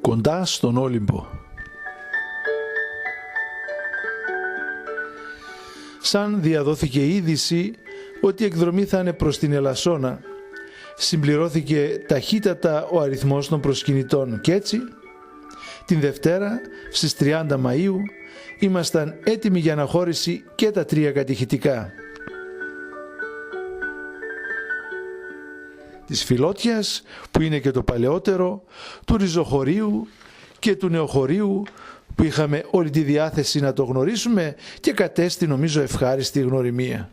κοντά στον Όλυμπο. Σαν διαδόθηκε η είδηση ότι η εκδρομή θα είναι προς την Ελασσόνα, συμπληρώθηκε ταχύτατα ο αριθμός των προσκυνητών και έτσι την Δευτέρα στις 30 Μαΐου ήμασταν έτοιμοι για αναχώρηση και τα 3 κατηχητικά. Της Φιλότιας, που είναι και το παλαιότερο, του Ριζοχωρίου και του Νεοχωρίου, που είχαμε όλη τη διάθεση να το γνωρίσουμε και κατέστη νομίζω ευχάριστη γνωριμία.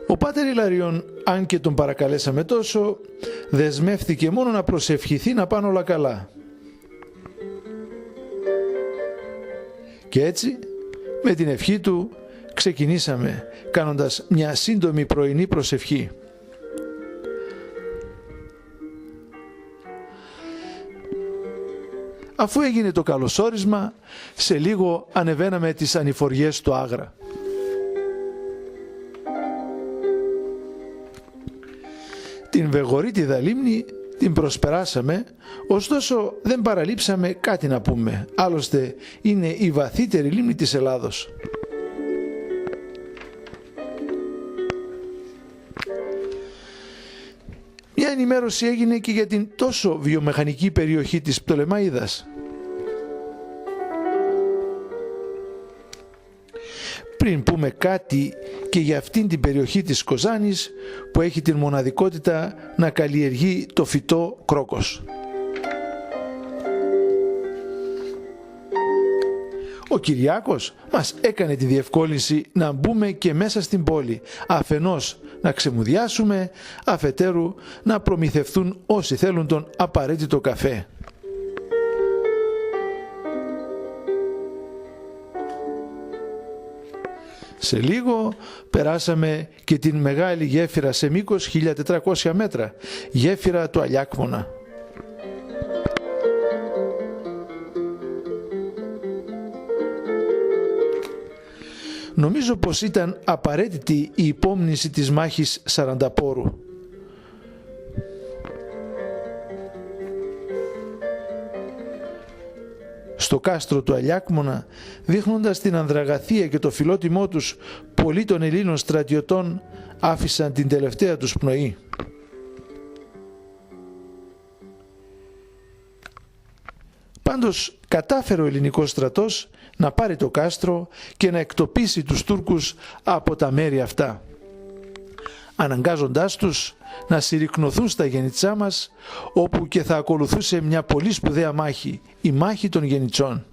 Ο Πάτερ Ιλαριών, αν και τον παρακαλέσαμε τόσο, δεσμεύτηκε μόνο να προσευχηθεί να πάνε όλα καλά. Και έτσι, με την ευχή του, ξεκινήσαμε κάνοντας μια σύντομη πρωινή προσευχή. Αφού έγινε το καλωσόρισμα, σε λίγο ανεβαίναμε τις ανηφοριές στο Άγρα. Την Βεγορίτιδα λίμνη την προσπεράσαμε, ωστόσο δεν παραλείψαμε κάτι να πούμε. Άλλωστε είναι η βαθύτερη λίμνη της Ελλάδος. Μια ενημέρωση έγινε και για την τόσο βιομηχανική περιοχή της Πτολεμαΐδας. Πριν πούμε κάτι και για αυτήν την περιοχή της Κοζάνης που έχει την μοναδικότητα να καλλιεργεί το φυτό κρόκος. Ο Κυριάκος μας έκανε τη διευκόλυνση να μπούμε και μέσα στην πόλη, αφενός να ξεμουδιάσουμε, αφετέρου να προμηθευτούν όσοι θέλουν τον απαραίτητο καφέ. Σε λίγο περάσαμε και την μεγάλη γέφυρα σε μήκος 1400 μέτρα, γέφυρα του Αλιάκμονα. Νομίζω πως ήταν απαραίτητη η υπόμνηση της μάχης Σαρανταπόρου. Στο κάστρο του Αλιάκμονα, δείχνοντας την ανδραγαθία και το φιλότιμό τους, πολλοί των Ελλήνων στρατιωτών άφησαν την τελευταία τους πνοή. Πάντως κατάφερε ο ελληνικός στρατός να πάρει το κάστρο και να εκτοπίσει τους Τούρκους από τα μέρη αυτά, αναγκάζοντάς τους να συρρικνωθούν στα Γενιτσά μας, όπου και θα ακολουθούσε μια πολύ σπουδαία μάχη, η μάχη των Γενιτσών.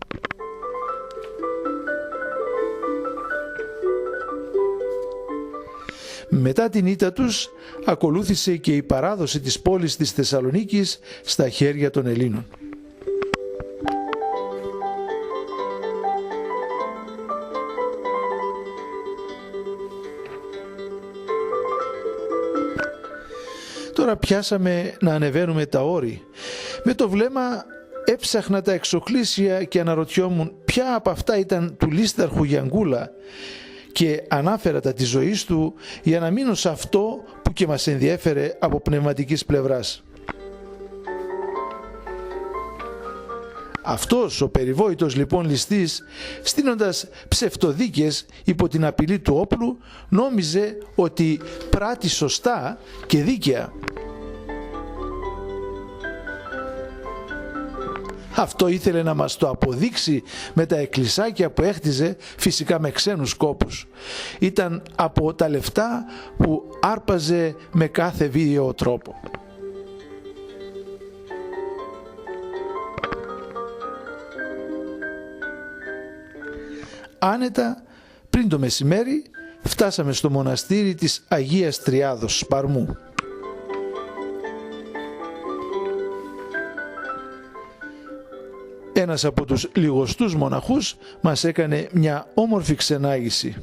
Μετά την ήττα τους ακολούθησε και η παράδοση της πόλης της Θεσσαλονίκης στα χέρια των Ελλήνων. Τώρα πιάσαμε να ανεβαίνουμε τα όρη. Με το βλέμμα έψαχνα τα εξοκλήσια και αναρωτιόμουν ποια από αυτά ήταν του Λίσταρχου Γιανγκούλα και ανάφερα τα της ζωής του για να μείνω σε αυτό που και μας ενδιέφερε από πνευματικής πλευράς. Αυτός ο περιβόητος λοιπόν ληστής, στείνοντας ψευτοδίκες υπό την απειλή του όπλου, νόμιζε ότι πράττει σωστά και δίκαια. Αυτό ήθελε να μας το αποδείξει με τα εκκλησάκια που έχτιζε, φυσικά με ξένους κόπους. Ήταν από τα λεφτά που άρπαζε με κάθε βίαιο τρόπο. Άνετα, πριν το μεσημέρι, φτάσαμε στο μοναστήρι της Αγίας Τριάδος Σπαρμού. Ένας από τους λιγοστούς μοναχούς μας έκανε μια όμορφη ξενάγηση.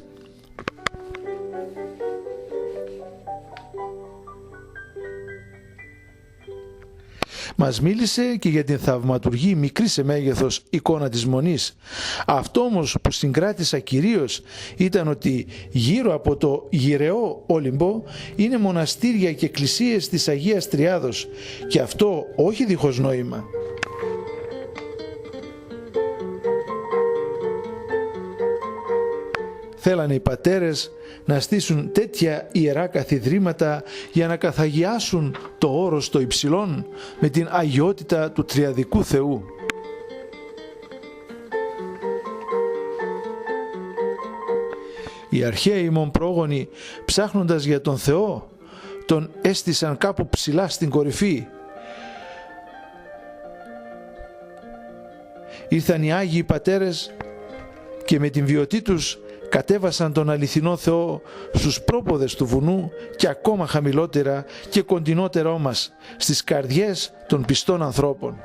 Μας μίλησε και για την θαυματουργή μικρή σε μέγεθος εικόνα της Μονής. Αυτό όμως που συγκράτησα κυρίως ήταν ότι γύρω από το γυρεό Όλυμπο είναι μοναστήρια και εκκλησίες της Αγίας Τριάδος, και αυτό όχι δίχως νόημα. Θέλανε οι πατέρες να στήσουν τέτοια ιερά καθιδρύματα για να καθαγιάσουν το όρος των υψηλών με την αγιότητα του τριαδικού Θεού. Οι αρχαίοι ημών πρόγονοι, ψάχνοντας για τον Θεό, τον έστησαν κάπου ψηλά στην κορυφή. Ήρθαν οι Άγιοι Πατέρες και με την βιωτή τους κατέβασαν τον αληθινό Θεό στους πρόποδες του βουνού και ακόμα χαμηλότερα και κοντινότερα μας στις καρδιές των πιστών ανθρώπων.